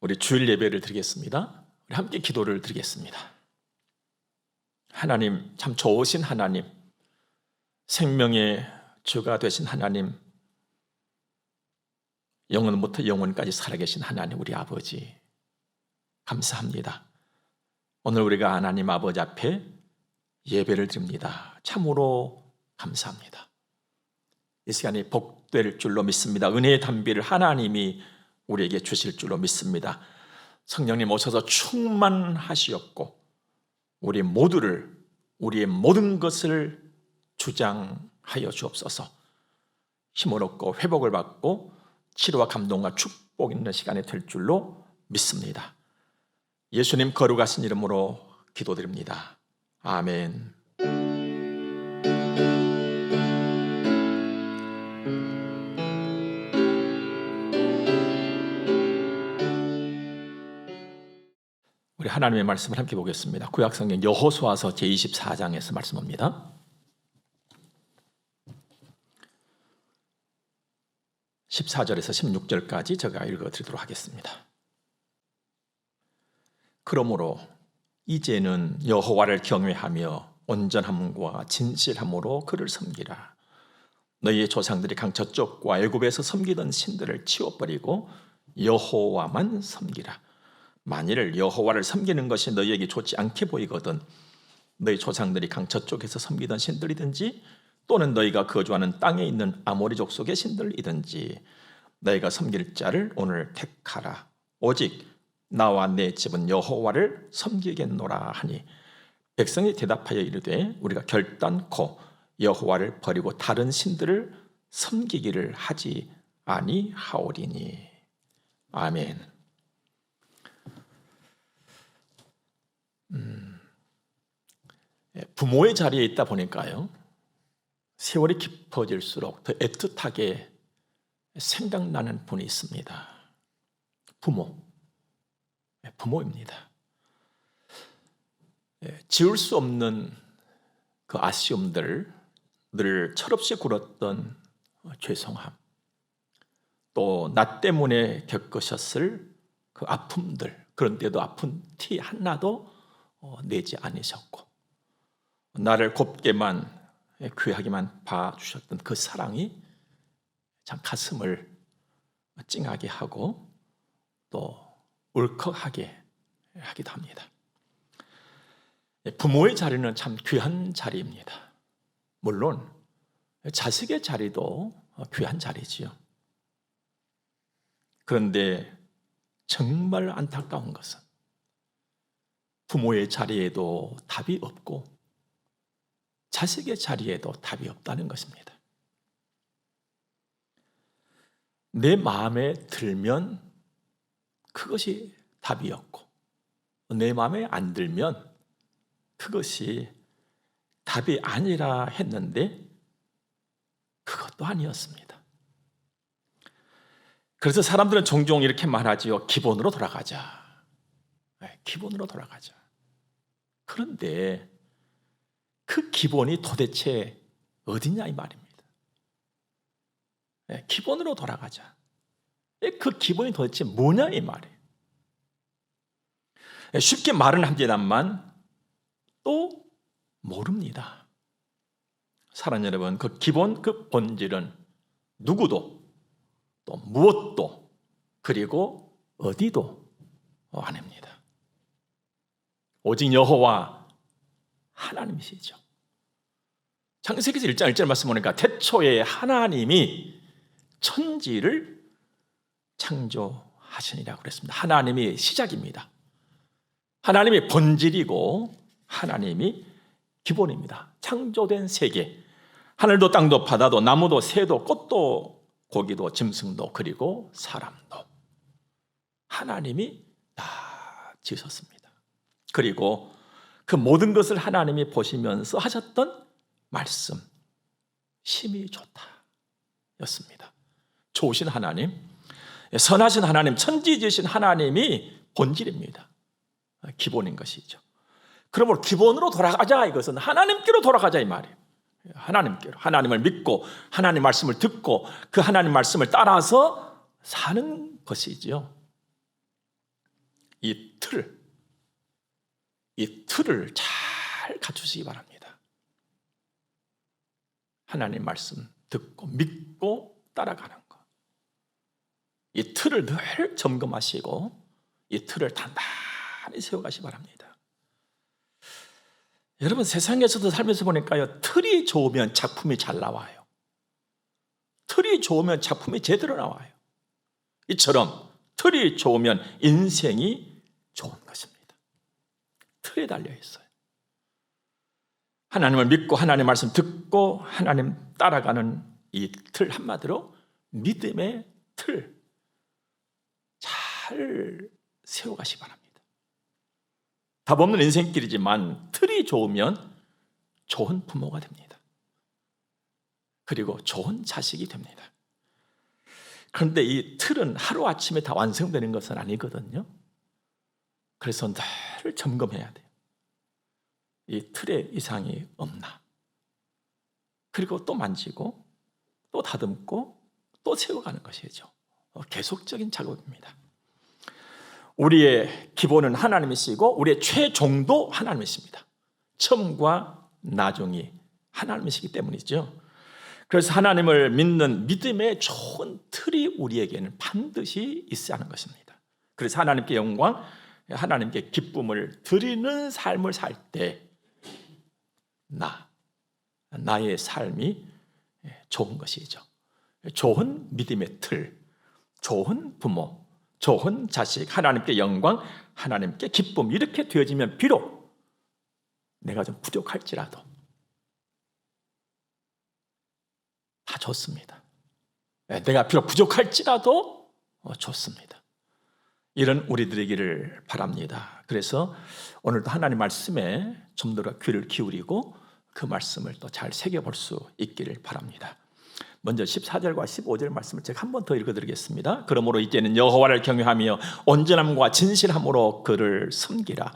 우리 주일 예배를 드리겠습니다. 우리 함께 기도를 드리겠습니다. 하나님, 참 좋으신 하나님, 생명의 주가 되신 하나님, 영원부터 영원까지 살아계신 하나님, 우리 아버지 감사합니다. 오늘 우리가 하나님 아버지 앞에 예배를 드립니다. 참으로 감사합니다. 이 시간이 복될 줄로 믿습니다. 은혜의 담비를 하나님이 우리에게 주실 줄로 믿습니다. 성령님 오셔서 충만하시옵고 우리 모두를, 우리의 모든 것을 주장하여 주옵소서. 힘을 얻고 회복을 받고 치료와 감동과 축복 있는 시간이 될 줄로 믿습니다. 예수님 거룩하신 이름으로 기도드립니다. 아멘. 우리 하나님의 말씀을 함께 보겠습니다. 구약성경 여호수아서 제24장에서 말씀합니다. 14절에서 16절까지 제가 읽어드리도록 하겠습니다. 그러므로 이제는 여호와를 경외하며 온전함과 진실함으로 그를 섬기라. 너희의 조상들이 강 저쪽과 애굽에서 섬기던 신들을 치워버리고 여호와만 섬기라. 만일 여호와를 섬기는 것이 너희에게 좋지 않게 보이거든 너희 조상들이 강 저쪽에서 섬기던 신들이든지 또는 너희가 거주하는 땅에 있는 아모리 족속의 신들이든지 너희가 섬길 자를 오늘 택하라. 오직 나와 내 집은 여호와를 섬기겠노라 하니 백성이 대답하여 이르되 우리가 결단코 여호와를 버리고 다른 신들을 섬기기를 하지 아니하오리니. 아멘. 부모의 자리에 있다 보니까요, 세월이 깊어질수록 더 애틋하게 생각나는 분이 있습니다. 부모입니다. 지울 수 없는 그 아쉬움들, 늘 철없이 굴었던 죄송함, 또 나 때문에 겪으셨을 그 아픔들, 그런데도 아픈 티 하나도 내지 않으셨고 나를 곱게만 귀하게만 봐주셨던 그 사랑이 참 가슴을 찡하게 하고 또 울컥하게 하기도 합니다. 부모의 자리는 참 귀한 자리입니다. 물론 자식의 자리도 귀한 자리지요. 그런데 정말 안타까운 것은 부모의 자리에도 답이 없고 자식의 자리에도 답이 없다는 것입니다. 내 마음에 들면 그것이 답이었고 내 마음에 안 들면 그것이 답이 아니라 했는데 그것도 아니었습니다. 그래서 사람들은 종종 이렇게 말하지요. 기본으로 돌아가자. 기본으로 돌아가자. 그런데 그 기본이 도대체 어디냐 이 말입니다. 기본으로 돌아가자. 그 기본이 도대체 뭐냐 이 말이에요. 쉽게 말은 합니다만 또 모릅니다. 사랑하는 여러분, 그 기본, 그 본질은 누구도 또 무엇도 그리고 어디도 아닙니다. 오직 여호와 하나님이시죠. 창세기서 1장 1절 말씀 보니까 태초에 하나님이 천지를 창조하시니라고 그랬습니다. 하나님이 시작입니다. 하나님이 본질이고 하나님이 기본입니다. 창조된 세계, 하늘도 땅도 바다도 나무도 새도 꽃도 고기도 짐승도 그리고 사람도 하나님이 다 지으셨습니다. 그리고 그 모든 것을 하나님이 보시면서 하셨던 말씀, 심히 좋다 였습니다. 좋으신 하나님, 선하신 하나님, 천지 지으신 하나님이 본질입니다. 기본인 것이죠. 그러므로 기본으로 돌아가자, 이것은 하나님께로 돌아가자 이 말이에요. 하나님께로, 하나님을 믿고 하나님 말씀을 듣고 그 하나님 말씀을 따라서 사는 것이지요. 이 틀을 잘 갖추시기 바랍니다. 하나님 말씀 듣고 믿고 따라가는 것. 이 틀을 늘 점검하시고 이 틀을 단단히 세워가시기 바랍니다. 여러분, 세상에서도 살면서 보니까요, 틀이 좋으면 작품이 잘 나와요. 틀이 좋으면 작품이 제대로 나와요. 이처럼 틀이 좋으면 인생이 좋은 것입니다. 틀에 달려 있어요. 하나님을 믿고 하나님 말씀 듣고 하나님 따라가는 이 틀, 한마디로 믿음의 틀 잘 세워가시기 바랍니다. 답 없는 인생길이지만 틀이 좋으면 좋은 부모가 됩니다. 그리고 좋은 자식이 됩니다. 그런데 이 틀은 하루아침에 다 완성되는 것은 아니거든요. 그래서 늘 점검해야 돼요. 이 틀에 이상이 없나. 그리고 또 만지고 또 다듬고 또 세워가는 것이죠. 계속적인 작업입니다. 우리의 기본은 하나님이시고 우리의 최종도 하나님이십니다. 처음과 나중이 하나님이시기 때문이죠. 그래서 하나님을 믿는 믿음의 좋은 틀이 우리에게는 반드시 있어야 하는 것입니다. 그래서 하나님께 영광, 하나님께 기쁨을 드리는 삶을 살 때 나의 삶이 좋은 것이죠. 좋은 믿음의 틀, 좋은 부모, 좋은 자식, 하나님께 영광, 하나님께 기쁨, 이렇게 되어지면 비록 내가 좀 부족할지라도 다 좋습니다. 내가 비록 부족할지라도 좋습니다. 이런 우리들이기를 바랍니다. 그래서 오늘도 하나님 말씀에 좀 더 귀를 기울이고 그 말씀을 또 잘 새겨볼 수 있기를 바랍니다. 먼저 14절과 15절 말씀을 제가 한 번 더 읽어드리겠습니다. 그러므로 이제는 여호와를 경외하며 온전함과 진실함으로 그를 섬기라.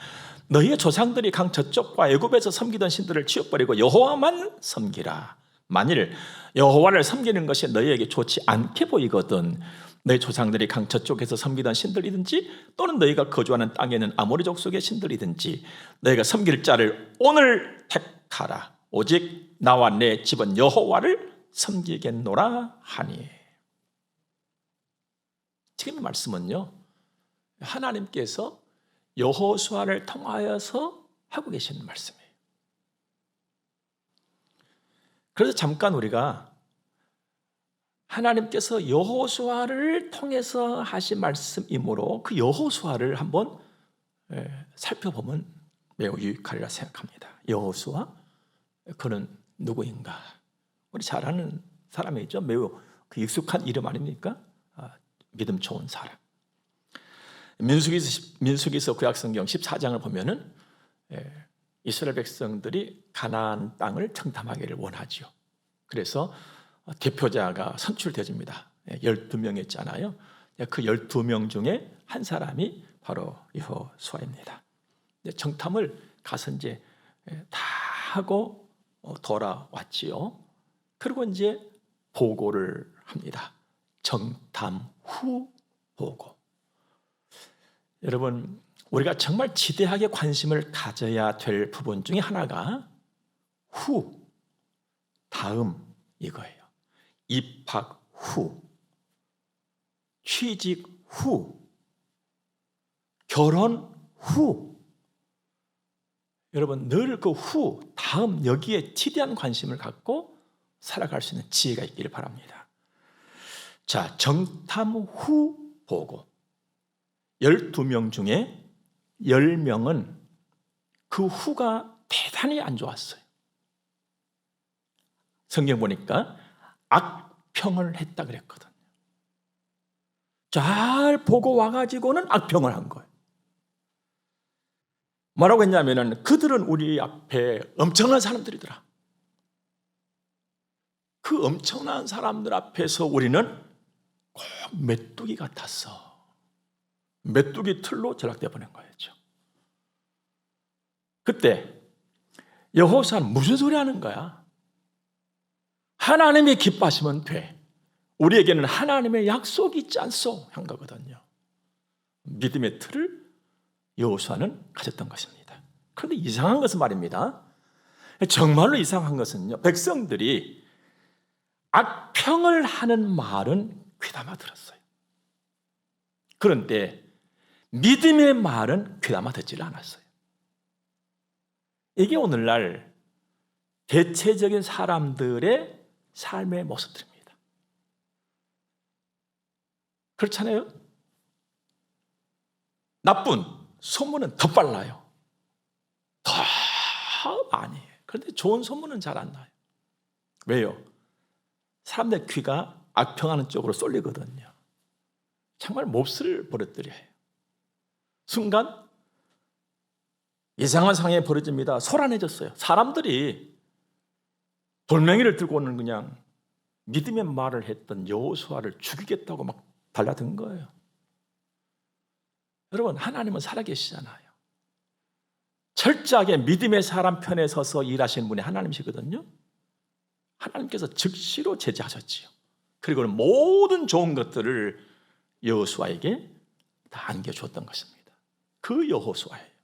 너희의 조상들이 강 저쪽과 애굽에서 섬기던 신들을 치워버리고 여호와만 섬기라. 만일 여호와를 섬기는 것이 너희에게 좋지 않게 보이거든 너희 조상들이 강 저쪽에서 섬기던 신들이든지 또는 너희가 거주하는 땅에는 아모리 족속의 신들이든지 너희가 섬길 자를 오늘 택하라. 오직 나와 내 집은 여호와를 섬기겠노라 하니. 지금 말씀은요, 하나님께서 여호수아를 통하여서 하고 계시는 말씀이에요. 그래서 잠깐 우리가 하나님께서 여호수아를 통해서 하신 말씀이므로 그 여호수아를 한번 살펴보면 매우 유익하리라 생각합니다. 여호수아, 그는 누구인가? 우리 잘 아는 사람이죠. 매우 그 익숙한 이름 아닙니까? 믿음 좋은 사람. 민수기서 구약성경 14장을 보면은 이스라엘 백성들이 가나안 땅을 청탐하기를 원하죠. 그래서 대표자가 선출되집니다. 12명이었잖아요. 그 12명 중에 한 사람이 바로 여호수아입니다. 청탐을 가서 이제 다 하고 돌아왔지요. 그리고 이제 보고를 합니다. 정탐 후 보고. 여러분, 우리가 정말 지대하게 관심을 가져야 될 부분 중에 하나가 후, 다음 이거예요. 입학 후, 취직 후, 결혼 후. 여러분, 늘 그 후, 다음 여기에 지대한 관심을 갖고 살아갈 수 있는 지혜가 있기를 바랍니다. 자, 정탐 후 보고. 12명 중에 10명은 그 후가 대단히 안 좋았어요. 성경 보니까 악평을 했다 그랬거든요. 잘 보고 와가지고는 악평을 한 거예요. 뭐라고 했냐면은 그들은 우리 앞에 엄청난 사람들이더라. 그 엄청난 사람들 앞에서 우리는 꼭 메뚜기 같았어. 메뚜기 틀로 전락되어 버린 거였죠. 그때 여호수아는 무슨 소리 하는 거야? 하나님이 기뻐하시면 돼. 우리에게는 하나님의 약속이 있지 않소? 한 거거든요. 믿음의 틀을 여호수아는 가졌던 것입니다. 그런데 이상한 것은 말입니다. 정말로 이상한 것은요, 백성들이 악평을 하는 말은 귀담아 들었어요. 그런데 믿음의 말은 귀담아 듣지를 않았어요. 이게 오늘날 대체적인 사람들의 삶의 모습들입니다. 그렇잖아요? 나쁜 소문은 더 빨라요. 더 많이 해요. 그런데 좋은 소문은 잘 안 나요. 왜요? 사람들 귀가 악평하는 쪽으로 쏠리거든요. 정말 몹쓸 버릇들이에요. 순간 이상한 상황이 벌어집니다. 소란해졌어요. 사람들이 돌멩이를 들고 오는 그냥 믿음의 말을 했던 여호수아를 죽이겠다고 막 달라든 거예요. 여러분, 하나님은 살아계시잖아요. 철저하게 믿음의 사람 편에 서서 일하시는 분이 하나님이시거든요. 하나님께서 즉시로 제지하셨지요. 그리고 모든 좋은 것들을 여호수아에게 다 안겨주었던 것입니다. 그 여호수아예요.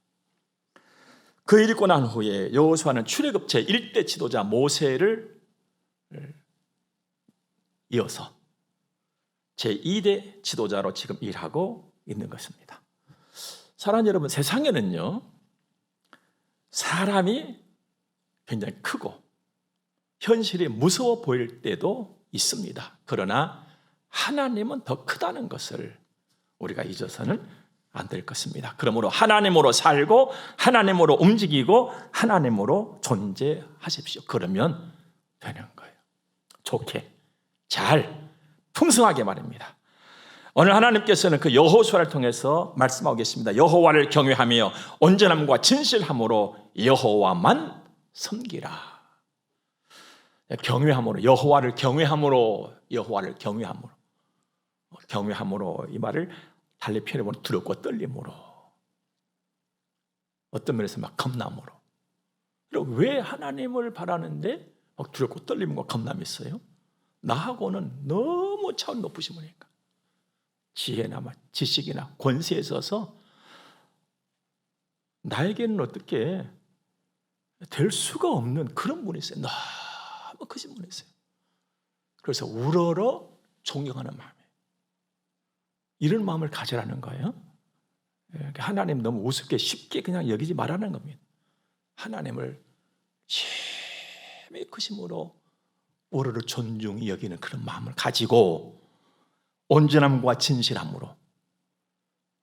그 일이 있고 난 후에 여호수아는 출애굽 제1대 지도자 모세를 이어서 제2대 지도자로 지금 일하고 있는 것입니다. 사랑하는 여러분, 세상에는요, 사람이 굉장히 크고 현실이 무서워 보일 때도 있습니다. 그러나 하나님은 더 크다는 것을 우리가 잊어서는 안 될 것입니다. 그러므로 하나님으로 살고 하나님으로 움직이고 하나님으로 존재하십시오. 그러면 되는 거예요. 좋게, 잘, 풍성하게 말입니다. 오늘 하나님께서는 그 여호수아를 통해서 말씀하고 계십니다. 여호와를 경외하며 온전함과 진실함으로 여호와만 섬기라. 경외함으로, 여호와를 경외함으로, 여호와를 경외함으로, 경외함으로, 이 말을 달리 표현해보면 두렵고 떨림으로, 어떤 면에서 막 겁남으로. 왜 하나님을 바라는데 막 두렵고 떨림과 겁남이 있어요? 나하고는 너무 차원 높으신 분이니까. 지혜나 지식이나 권세에 있어서 나에게는 어떻게 될 수가 없는 그런 분이세요. 너무 크신 분이세요. 그래서 우러러 존경하는 마음이에요. 이런 마음을 가지라는 거예요. 하나님 너무 우습게 쉽게 그냥 여기지 말라는 겁니다. 하나님을 심히 크심으로 우러러 존중히 여기는 그런 마음을 가지고 온전함과 진실함으로,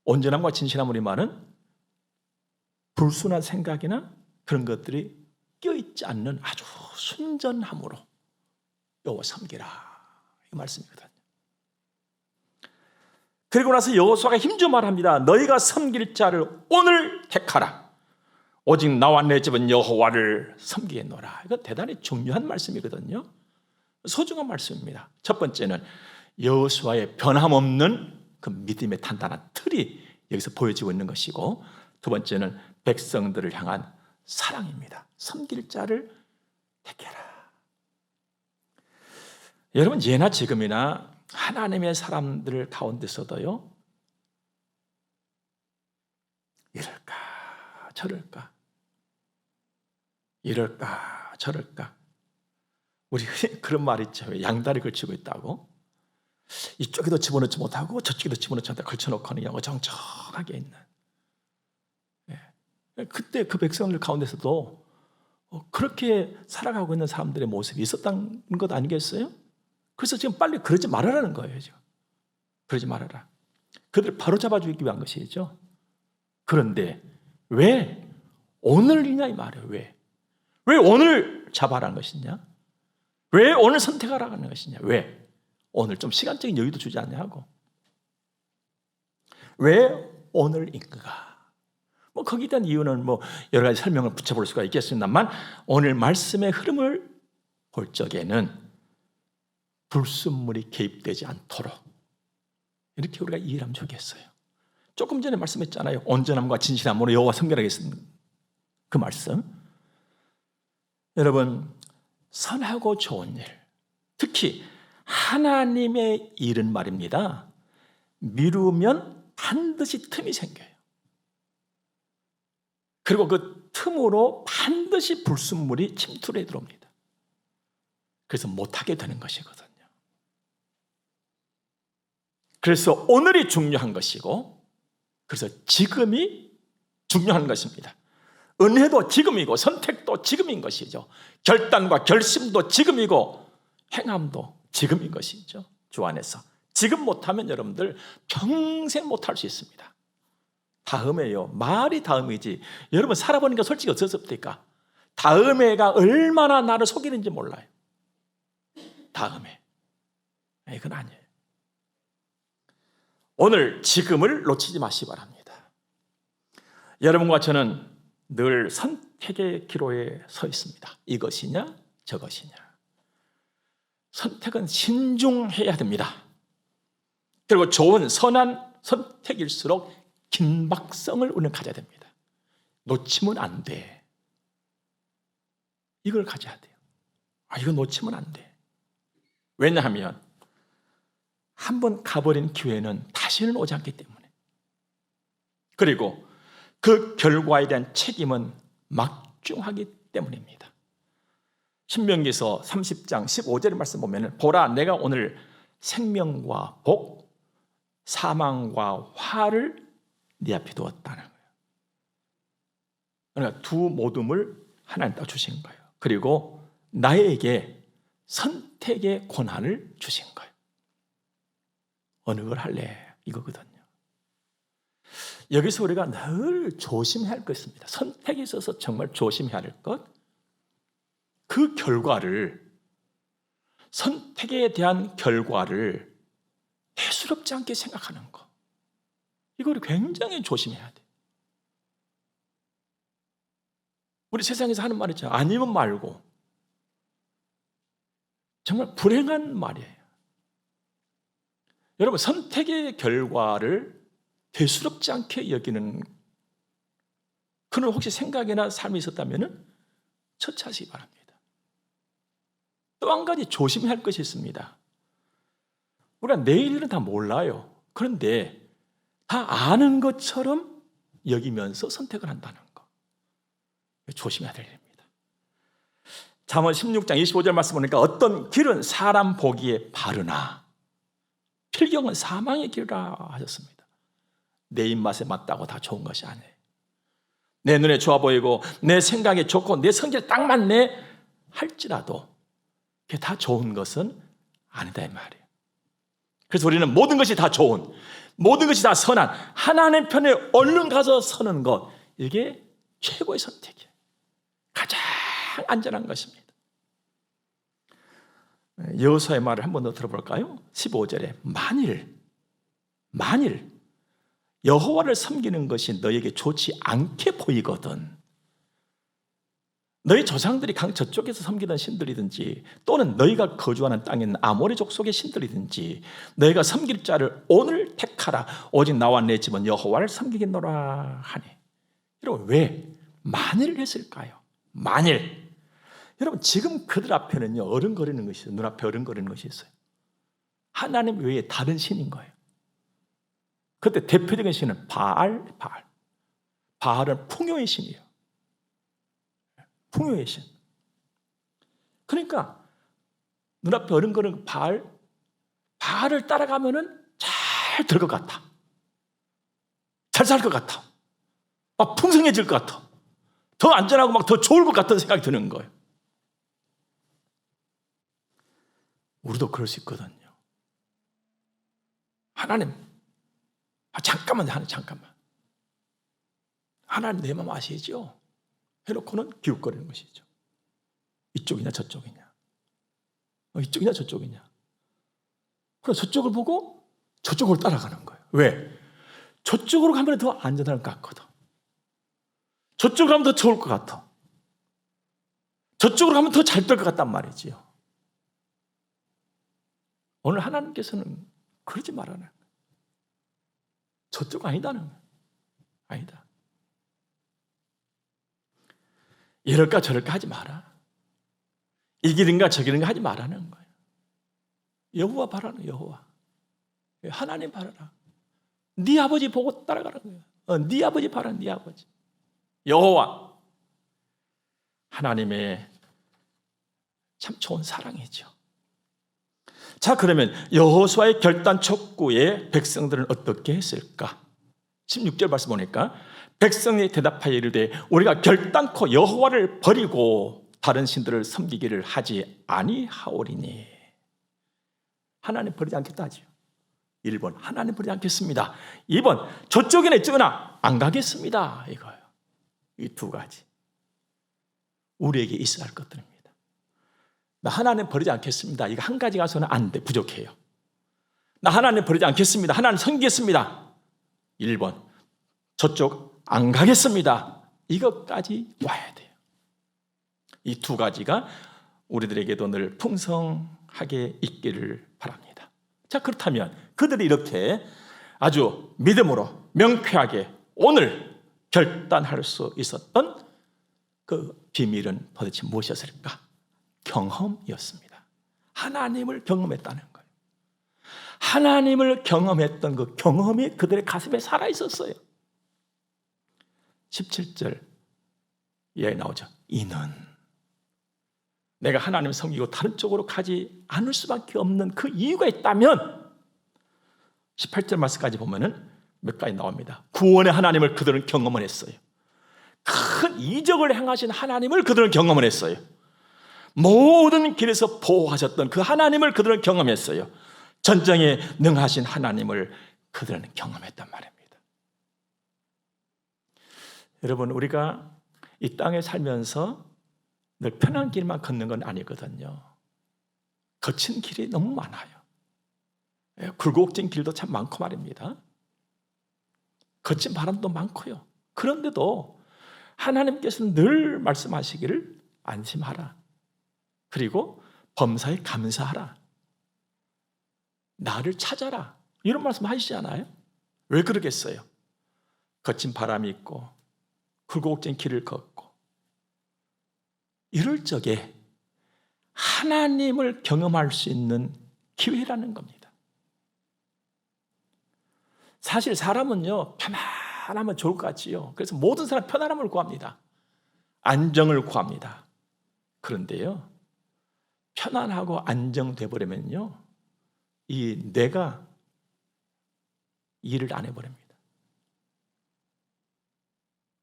온전함과 진실함으로 이 말은 불순한 생각이나 그런 것들이 껴있지 않는 아주 순전함으로 여호와 섬기라, 이 말씀이거든요. 그리고 나서 여호수아가 힘주어 말합니다. 너희가 섬길 자를 오늘 택하라. 오직 나와 내 집은 여호와를 섬기겠노라. 이건 대단히 중요한 말씀이거든요. 소중한 말씀입니다. 첫 번째는 여호수아의 변함없는 그 믿음의 단단한 틀이 여기서 보여지고 있는 것이고, 두 번째는 백성들을 향한 사랑입니다. 섬길 자를 택해라. 여러분, 예나 지금이나 하나님의 사람들 가운데서도요, 이럴까 저럴까, 이럴까 저럴까, 우리 그런 말 있죠. 양다리 걸치고 있다고. 이쪽에도 집어넣지 못하고 저쪽에도 집어넣지 못하고 걸쳐놓고는 어정쩡하게 있는. 그때 그 백성들 가운데서도 그렇게 살아가고 있는 사람들의 모습이 있었다는 것 아니겠어요? 그래서 지금 빨리 그러지 말아라는 거예요. 지금 그러지 말아라. 그들을 바로 잡아주기 위한 것이죠. 그런데 왜 오늘이냐 이 말이에요. 왜 오늘 잡아라는 것이냐? 왜 오늘 선택하라는 것이냐? 왜 오늘 좀 시간적인 여유도 주지 않냐고? 왜 오늘인가? 거기에 대한 이유는 여러 가지 설명을 붙여볼 수가 있겠습니다만, 오늘 말씀의 흐름을 볼 적에는 불순물이 개입되지 않도록 이렇게 우리가 이해를 하면 좋겠어요. 조금 전에 말씀했잖아요. 온전함과 진실함으로 여호와 섬기라겠습니다. 그 말씀. 여러분, 선하고 좋은 일, 특히 하나님의 일은 말입니다, 미루면 반드시 틈이 생겨요. 그리고 그 틈으로 반드시 불순물이 침투해 들어옵니다. 그래서 못하게 되는 것이거든요. 그래서 오늘이 중요한 것이고, 그래서 지금이 중요한 것입니다. 은혜도 지금이고 선택도 지금인 것이죠. 결단과 결심도 지금이고 행함도 지금인 것이죠. 주 안에서 지금 못하면 여러분들 평생 못할 수 있습니다. 다음에요, 말이 다음이지. 여러분 살아보니까 솔직히 어떻습니까? 다음에가 얼마나 나를 속이는지 몰라요. 다음에 이건 아니에요. 오늘 지금을 놓치지 마시기 바랍니다. 여러분과 저는 늘 선택의 기로에 서 있습니다. 이것이냐 저것이냐. 선택은 신중해야 됩니다. 그리고 좋은 선한 선택일수록 긴박성을 우리는 가져야 됩니다. 놓치면 안 돼. 이걸 가져야 돼요. 이거 놓치면 안 돼. 왜냐하면 한번 가버린 기회는 다시는 오지 않기 때문에. 그리고 그 결과에 대한 책임은 막중하기 때문입니다. 신명기서 30장 15절의 말씀 보면 보라 내가 오늘 생명과 복, 사망과 화를 네 앞에 두었다는 거예요. 그러니까 두 모둠을 하나님 딱 주신 거예요. 그리고 나에게 선택의 권한을 주신 거예요. 어느 걸 할래? 이거거든요. 여기서 우리가 늘 조심해야 할 것입니다. 선택에 있어서 정말 조심해야 할 것, 그 결과를, 선택에 대한 결과를 대수롭지 않게 생각하는 것, 이걸 굉장히 조심해야 돼요. 우리 세상에서 하는 말 있죠. 아니면 말고. 정말 불행한 말이에요. 여러분 선택의 결과를 대수롭지 않게 여기는 그는 혹시 생각이나 삶이 있었다면 처치하시기 바랍니다. 또 한 가지 조심해야 할 것이 있습니다. 우리가 내일은 다 몰라요. 그런데 다 아는 것처럼 여기면서 선택을 한다는 거, 조심해야 될 일입니다. 잠언 16장 25절 말씀 보니까 어떤 길은 사람 보기에 바르나 필경은 사망의 길이라 하셨습니다. 내 입맛에 맞다고 다 좋은 것이 아니에요. 내 눈에 좋아 보이고 내 생각에 좋고 내 성질에 딱 맞네 할지라도 그게 다 좋은 것은 아니다 이 말이에요. 그래서 우리는 모든 것이 다 좋은, 모든 것이 다 선한 하나님 편에 얼른 가서 서는 것, 이게 최고의 선택이에요. 가장 안전한 것입니다. 여호수아의 말을 한 번 더 들어볼까요? 15절에 만일 여호와를 섬기는 것이 너에게 좋지 않게 보이거든, 너희 조상들이 강 저쪽에서 섬기던 신들이든지 또는 너희가 거주하는 땅에 있는 아모리 족속의 신들이든지 너희가 섬길 자를 오늘 택하라. 오직 나와 내 집은 여호와를 섬기겠노라 하니. 여러분 왜 만일을 했을까요? 만일. 여러분 지금 그들 앞에는요 어른거리는 것이 있어요. 눈앞에 어른거리는 것이 있어요. 하나님 외에 다른 신인 거예요. 그때 대표적인 신은 바알은 풍요의 신이에요. 풍요의 신. 그러니까 눈앞에 어른거리는 바알을 따라가면은 잘 될 것 같아. 잘 살 것 같아. 막 풍성해질 것 같아. 더 안전하고 막 더 좋을 것 같은 생각이 드는 거예요. 우리도 그럴 수 있거든요. 하나님, 잠깐만. 하나님 내 마음 아시죠? 해놓고는 기웃거리는 것이죠. 이쪽이냐 저쪽이냐, 이쪽이냐 저쪽이냐. 그래서 저쪽을 보고 저쪽으로 따라가는 거예요. 왜? 저쪽으로 가면 더 안전할 것 같거든. 저쪽으로 가면 더 좋을 것 같아. 저쪽으로 가면 더 잘 될 것 같단 말이지요. 오늘 하나님께서는 그러지 말라는 거예요. 저쪽 아니다는 거예요. 아니다. 이럴까 저럴까 하지 마라. 이 길인가 저 길인가 하지 말라는 거예요. 여호와 바라는 여호와. 하나님 바라라. 네 아버지 보고 따라가는 거예요. 네 아버지 바라, 네 아버지. 여호와, 하나님의 참 좋은 사랑이죠. 자, 그러면 여호수아의 결단 촉구에 백성들은 어떻게 했을까? 16절 말씀 보니까 백성이 대답하여 이르되 우리가 결단코 여호와를 버리고 다른 신들을 섬기기를 하지 아니하오리니. 하나님 버리지 않겠다 하죠. 1번 하나님 버리지 않겠습니다. 2번 저쪽이나 이쪽이나 안 가겠습니다. 이거예요. 이 두 가지 우리에게 있어야 할 것들입니다. 나 하나님 버리지 않겠습니다. 이거 한 가지 가서는 안 돼. 부족해요. 나 하나님 버리지 않겠습니다. 하나님 섬기겠습니다. 1번 저쪽 안 가겠습니다. 이것까지 와야 돼요. 이 두 가지가 우리들에게도 늘 풍성하게 있기를 바랍니다. 자, 그렇다면 그들이 이렇게 아주 믿음으로 명쾌하게 오늘 결단할 수 있었던 그 비밀은 도대체 무엇이었을까? 경험이었습니다. 하나님을 경험했다는 거예요. 하나님을 경험했던 그 경험이 그들의 가슴에 살아있었어요. 17절 이하에 나오죠. 이는 내가 하나님을 섬기고 다른 쪽으로 가지 않을 수밖에 없는 그 이유가 있다면 18절 말씀까지 보면은 몇 가지 나옵니다. 구원의 하나님을 그들은 경험을 했어요. 큰 이적을 행하신 하나님을 그들은 경험을 했어요. 모든 길에서 보호하셨던 그 하나님을 그들은 경험했어요. 전쟁에 능하신 하나님을 그들은 경험했단 말입니다. 여러분, 우리가 이 땅에 살면서 늘 편한 길만 걷는 건 아니거든요. 거친 길이 너무 많아요. 굴곡진 길도 참 많고 말입니다. 거친 바람도 많고요. 그런데도 하나님께서는 늘 말씀하시기를 안심하라. 그리고 범사에 감사하라. 나를 찾아라. 이런 말씀 하시잖아요. 왜 그러겠어요? 거친 바람이 있고 굴곡진 길을 걷고 이럴 적에 하나님을 경험할 수 있는 기회라는 겁니다. 사실 사람은요, 편안하면 좋을 것 같지요. 그래서 모든 사람 편안함을 구합니다. 안정을 구합니다. 그런데요, 편안하고 안정돼 버리면요, 이 내가 일을 안 해버립니다.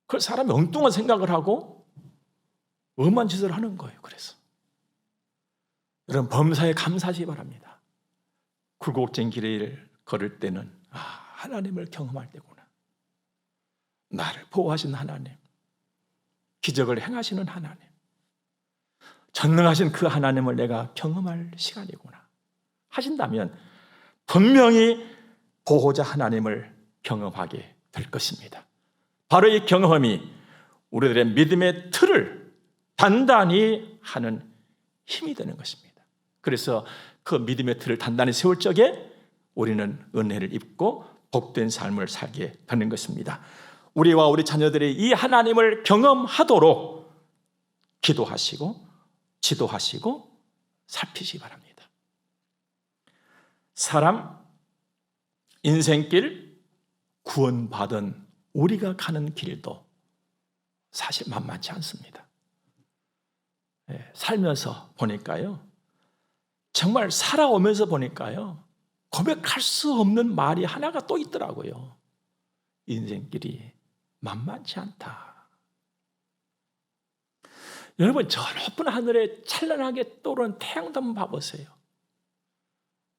그래서 사람이 엉뚱한 생각을 하고 엄한 짓을 하는 거예요. 그래서 여러분, 범사에 감사하시기 바랍니다. 굴곡진 길을 걸을 때는 하나님을 경험할 때구나. 나를 보호하시는 하나님, 기적을 행하시는 하나님, 전능하신 그 하나님을 내가 경험할 시간이구나 하신다면 분명히 보호자 하나님을 경험하게 될 것입니다. 바로 이 경험이 우리들의 믿음의 틀을 단단히 하는 힘이 되는 것입니다. 그래서 그 믿음의 틀을 단단히 세울 적에 우리는 은혜를 입고 복된 삶을 살게 되는 것입니다. 우리와 우리 자녀들이 이 하나님을 경험하도록 기도하시고 지도하시고 살피시기 바랍니다. 사람, 인생길, 구원받은 우리가 가는 길도 사실 만만치 않습니다. 살면서 보니까요, 정말 살아오면서 보니까요, 고백할 수 없는 말이 하나가 또 있더라고요. 인생길이 만만치 않다. 여러분, 저 높은 하늘에 찬란하게 떠오르는 태양도 한번 봐보세요.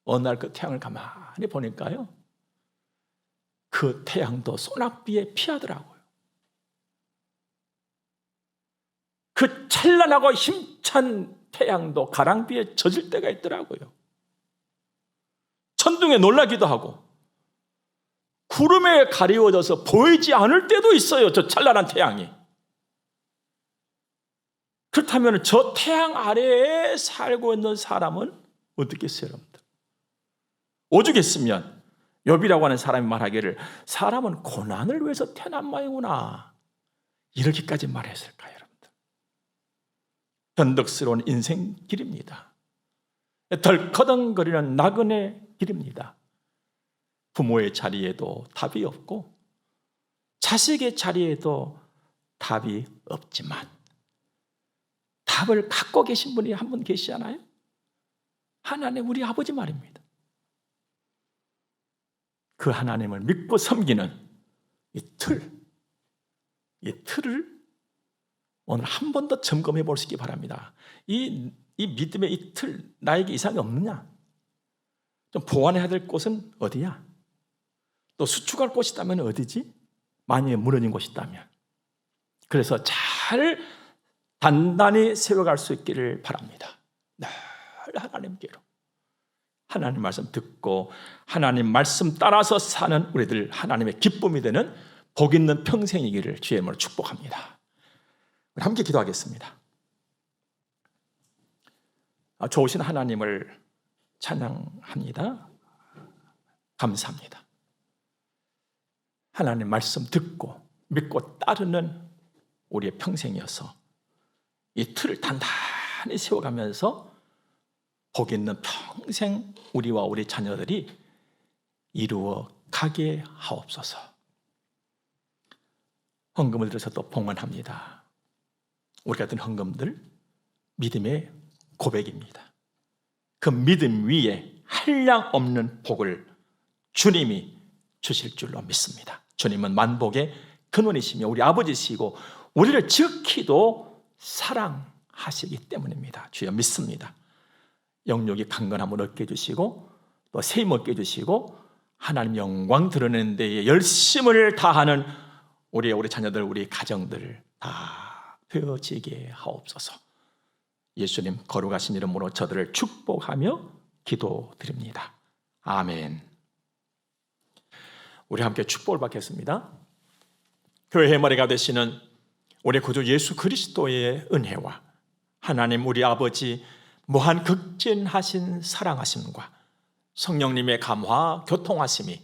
어느 날 그 태양을 가만히 보니까요, 그 태양도 소낙비에 피하더라고요. 그 찬란하고 힘찬 태양도 가랑비에 젖을 때가 있더라고요. 천둥에 놀라기도 하고 구름에 가리워져서 보이지 않을 때도 있어요. 저 찬란한 태양이. 그렇다면 저 태양 아래에 살고 있는 사람은 어떻겠어요, 여러분들? 오죽했으면 욥이라고 하는 사람이 말하기를 사람은 고난을 위해서 태어난 모양이구나, 이렇게까지 말했을까요, 여러분들? 변덕스러운 인생길입니다. 덜커덩거리는 나그네 길입니다. 부모의 자리에도 답이 없고 자식의 자리에도 답이 없지만 답을 갖고 계신 분이 한 분 계시잖아요. 하나님 우리 아버지 말입니다. 그 하나님을 믿고 섬기는 이 틀을 오늘 한 번 더 점검해 보시기 바랍니다. 이 믿음의 이 틀, 나에게 이상이 없느냐? 좀 보완해야 될 곳은 어디야? 또 수축할 곳이 있다면 어디지? 만약에 무너진 곳이 있다면. 그래서 잘 단단히 세워갈 수 있기를 바랍니다. 늘 하나님께로. 하나님 말씀 듣고 하나님 말씀 따라서 사는 우리들 하나님의 기쁨이 되는 복 있는 평생이기를 주의 이름으로 축복합니다. 우리 함께 기도하겠습니다. 좋으신 하나님을 찬양합니다. 감사합니다. 하나님 말씀 듣고 믿고 따르는 우리의 평생이어서 이 틀을 단단히 세워가면서 복 있는 평생 우리와 우리 자녀들이 이루어 가게 하옵소서. 헌금을 들어서 또 봉헌합니다. 우리 같은 헌금들 믿음의 고백입니다. 그 믿음 위에 한량 없는 복을 주님이 주실 줄로 믿습니다. 주님은 만복의 근원이시며 우리 아버지시고 우리를 지극히도 사랑하시기 때문입니다. 주여 믿습니다. 영육이 강건함을 얻게 해주시고 또 세임 얻게 해주시고 하나님 영광 드러내는 데에 열심을 다하는 우리 자녀들, 우리 가정들 다 되어지게 하옵소서. 예수님 거룩하신 이름으로 저들을 축복하며 기도드립니다. 아멘. 우리 함께 축복을 받겠습니다. 교회의 머리가 되시는 우리 구주 예수 그리스도의 은혜와 하나님 우리 아버지 무한 극진하신 사랑하심과 성령님의 감화 교통하심이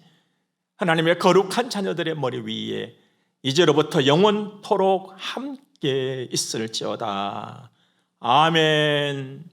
하나님의 거룩한 자녀들의 머리 위에 이제로부터 영원토록 함께 있을지어다. 아멘.